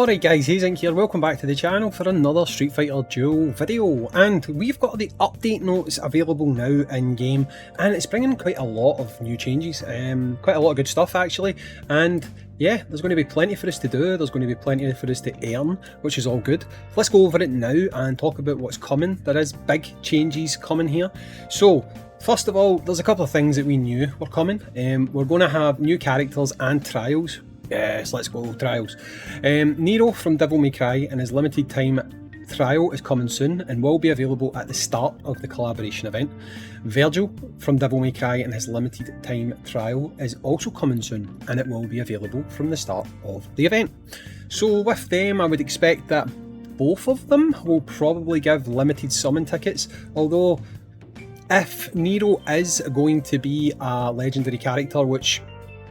Alright guys, Hayzink here, welcome back to the channel for another Street Fighter Duel video, and we've got the update notes available now in game, and it's bringing quite a lot of new changes, quite a lot of good stuff actually, and yeah, there's going to be plenty for us to do, there's going to be plenty for us to earn, which is all good. Let's go over it now and talk about what's coming. There is big changes coming here. So first of all, there's a couple of things that we knew were coming. We're going to have new characters and trials. Yes, let's go, trials. Nero from Devil May Cry and his limited time trial is coming soon and will be available at the start of the collaboration event. Virgil from Devil May Cry and his limited time trial is also coming soon and it will be available from the start of the event. So with them, I would expect that both of them will probably give limited summon tickets, although if Nero is going to be a legendary character, which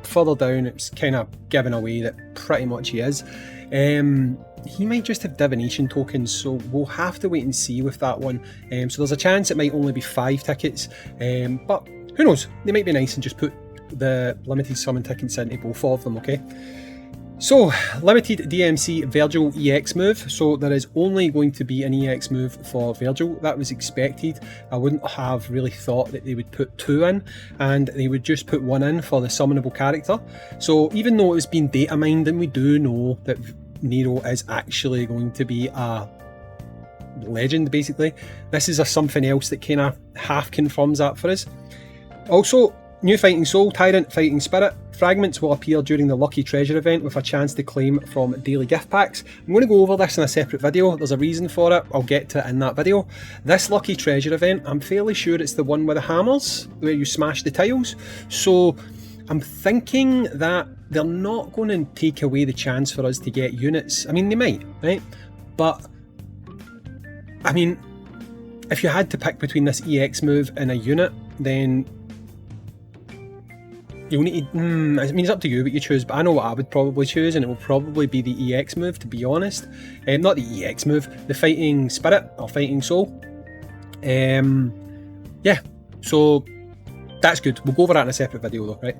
further down it's kind of given away that pretty much he is, he might just have divination tokens, so we'll have to wait and see with that one. So there's a chance it might only be 5 tickets, but who knows, they might be nice and just put the limited summon tickets into both of them, okay? So, limited DMC Virgil EX move, so there is only going to be an EX move for Virgil. That was expected. I wouldn't have really thought that they would put 2 in, and they would just put 1 in for the summonable character. So even though it's been data mined and we do know that Nero is actually going to be a legend basically, this is something else that kind of half confirms that for us. Also, new Fighting Soul, Tyrant, Fighting Spirit. Fragments will appear during the Lucky Treasure event with a chance to claim from daily gift packs. I'm going to go over this in a separate video, there's a reason for it, I'll get to it in that video. This Lucky Treasure event, I'm fairly sure it's the one with the hammers, where you smash the tiles. So I'm thinking that they're not going to take away the chance for us to get units. I mean, they might, right? But, I mean, if you had to pick between this EX move and a unit, then you'll need to, I mean, it's up to you what you choose, but I know what I would probably choose, and it will probably be the EX move, to be honest. Not the EX move, the Fighting Spirit, or Fighting Soul. Yeah, so that's good. We'll go over that in a separate video though, right?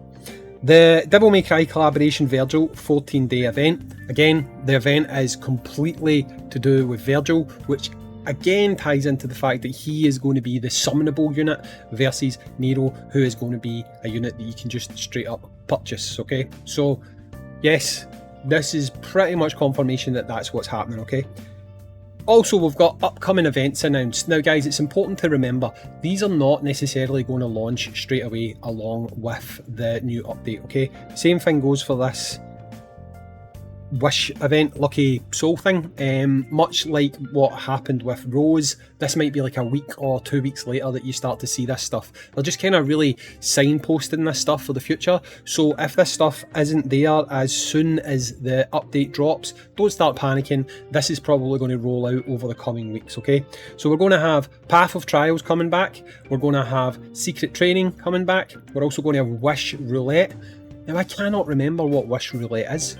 The Devil May Cry collaboration Virgil 14-day event. Again, the event is completely to do with Virgil, which again ties into the fact that he is going to be the summonable unit versus Nero, who is going to be a unit that you can just straight up purchase, okay? So yes, this is pretty much confirmation that that's what's happening, okay? Also, we've got upcoming events announced. Now guys, it's important to remember, these are not necessarily going to launch straight away along with the new update, okay? Same thing goes for this Wish event, Lucky Soul thing. Much like what happened with Rose, this might be like a week or 2 weeks later that you start to see this stuff. They're just kind of really signposting this stuff for the future, so if this stuff isn't there as soon as the update drops, don't start panicking. This is probably going to roll out over the coming weeks, okay? So we're going to have Path of Trials coming back, we're going to have Secret Training coming back, we're also going to have Wish Roulette. Now I cannot remember what Wish Roulette is.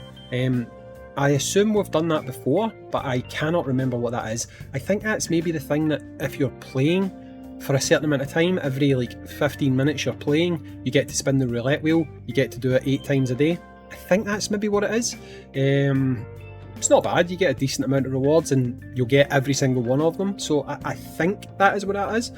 I assume we've done that before, but I cannot remember what that is. I think that's maybe the thing that if you're playing for a certain amount of time, every like 15 minutes you're playing, you get to spin the roulette wheel, you get to do it 8 times a day. I think that's maybe what it is. It's not bad, you get a decent amount of rewards and you'll get every single one of them, so I think that is what that is.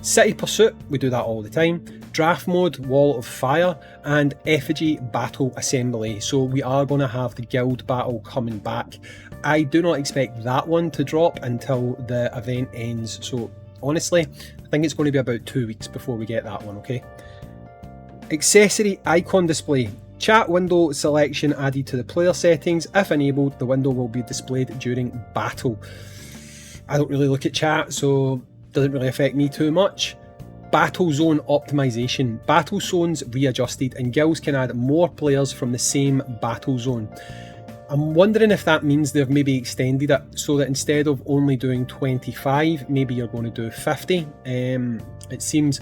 City Pursuit, we do that all the time. Draft Mode, Wall of Fire, and Effigy Battle Assembly. So we are going to have the guild battle coming back. I do not expect that one to drop until the event ends. So honestly, I think it's going to be about 2 weeks before we get that one, okay? Accessory Icon Display. Chat window selection added to the player settings. If enabled, the window will be displayed during battle. I don't really look at chat, so doesn't really affect me too much. Battle zone optimization. Battle zones readjusted and guilds can add more players from the same battle zone. I'm wondering if that means they've maybe extended it so that instead of only doing 25, maybe you're going to do 50. It seems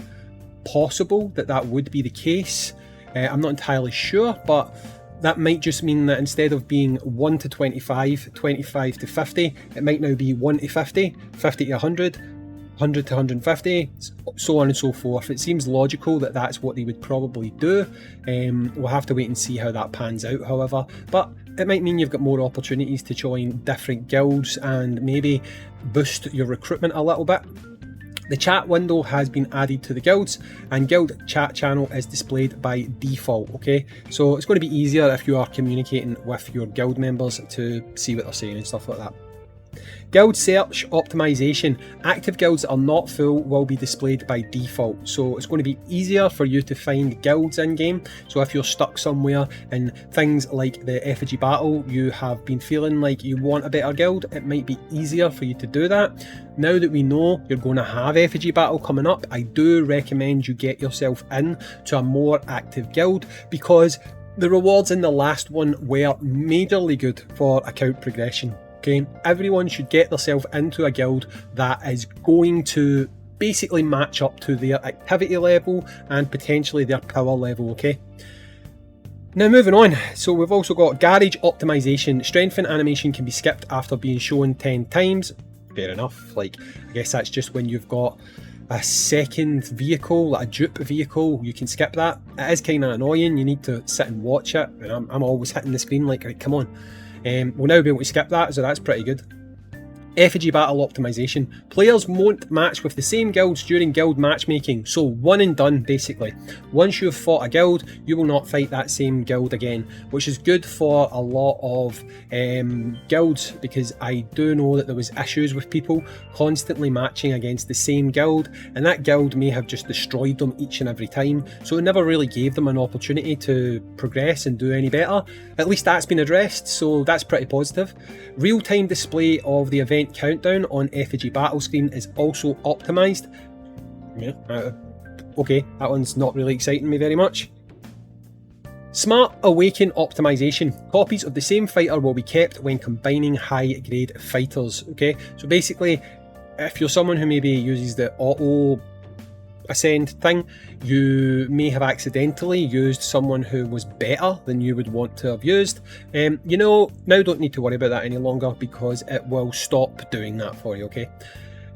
possible that that would be the case. I'm not entirely sure, but that might just mean that instead of being 1 to 25, 25 to 50, it might now be 1 to 50, 50 to 100, 100 to 150, so on and so forth. It seems logical that that's what they would probably do. We'll have to wait and see how that pans out, however, but it might mean you've got more opportunities to join different guilds and maybe boost your recruitment a little bit. The chat window has been added to the guilds, and guild chat channel is displayed by default, okay? So it's going to be easier if you are communicating with your guild members to see what they're saying and stuff like that. Guild search optimization. Active guilds that are not full will be displayed by default, so it's going to be easier for you to find guilds in game. So if you're stuck somewhere in things like the effigy battle, you have been feeling like you want a better guild, it might be easier for you to do that. Now that we know you're going to have effigy battle coming up, I do recommend you get yourself in to a more active guild, because the rewards in the last one were majorly good for account progression. Okay, everyone should get themselves into a guild that is going to basically match up to their activity level and potentially their power level, okay? Now moving on, so we've also got garage optimization. Strength and animation can be skipped after being shown 10 times. Fair enough, like I guess that's just when you've got a second vehicle, like a dupe vehicle, you can skip that. It is kind of annoying, you need to sit and watch it, and I'm always hitting the screen like, right, come on. We'll now be able to skip that, so that's pretty good. Effigy battle optimization. Players won't match with the same guilds during guild matchmaking, so one and done basically. Once you've fought a guild, you will not fight that same guild again, which is good for a lot of guilds, because I do know that there was issues with people constantly matching against the same guild, and that guild may have just destroyed them each and every time, so it never really gave them an opportunity to progress and do any better. At least that's been addressed, so that's pretty positive. Real-time display of the event countdown on effigy battle screen is also optimized. Yeah, okay, that one's not really exciting me very much. Smart Awaken optimization. Copies of the same fighter will be kept when combining high grade fighters. Okay, so basically, if you're someone who maybe uses the auto ascend thing, you may have accidentally used someone who was better than you would want to have used. You know, now don't need to worry about that any longer, because it will stop doing that for you, okay?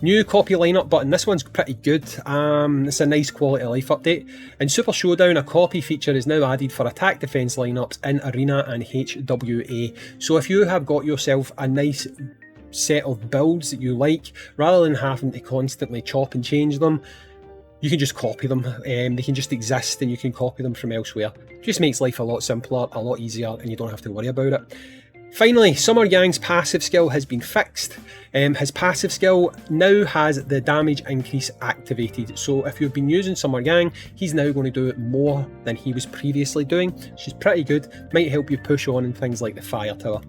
New copy lineup button. This one's pretty good. It's a nice quality of life update. In Super Showdown, a copy feature is now added for attack defense lineups in Arena and HWA. So if you have got yourself a nice set of builds that you like, rather than having to constantly chop and change them, you can just copy them. They can just exist and you can copy them from elsewhere. It just makes life a lot simpler, a lot easier, and you don't have to worry about it. Finally, Summer Yang's passive skill has been fixed. His passive skill now has the damage increase activated. So if you've been using Summer Yang, he's now going to do more than he was previously doing, which is pretty good. Might help you push on in things like the Fire Tower.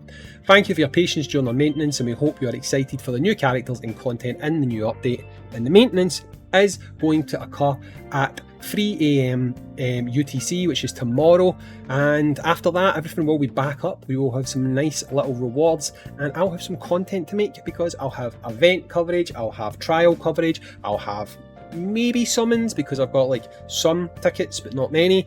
Thank you for your patience during our maintenance, and we hope you are excited for the new characters and content in the new update. And the maintenance is going to occur at 3 AM UTC, which is tomorrow, and after that everything will be back up. We will have some nice little rewards, and I'll have some content to make, because I'll have event coverage, I'll have trial coverage, I'll have maybe summons, because I've got like some tickets but not many.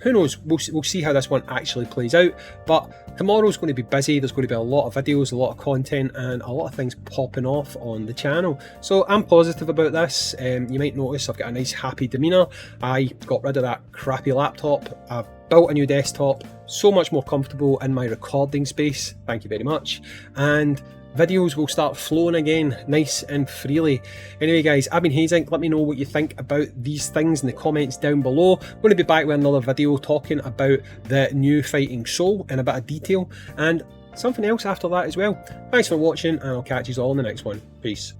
Who knows, we'll see how this one actually plays out, but tomorrow's going to be busy. There's going to be a lot of videos, a lot of content, and a lot of things popping off on the channel. So I'm positive about this. You might notice I've got a nice happy demeanour. I got rid of that crappy laptop. I've built a new desktop, so much more comfortable in my recording space, thank you very much, and videos will start flowing again nice and freely. Anyway guys, I've been Hayzink. Let me know what you think about these things in the comments down below. I'm going to be back with another video talking about the new Fighting Soul in a bit of detail, and something else after that as well. Thanks for watching, and I'll catch you all in the next one. Peace.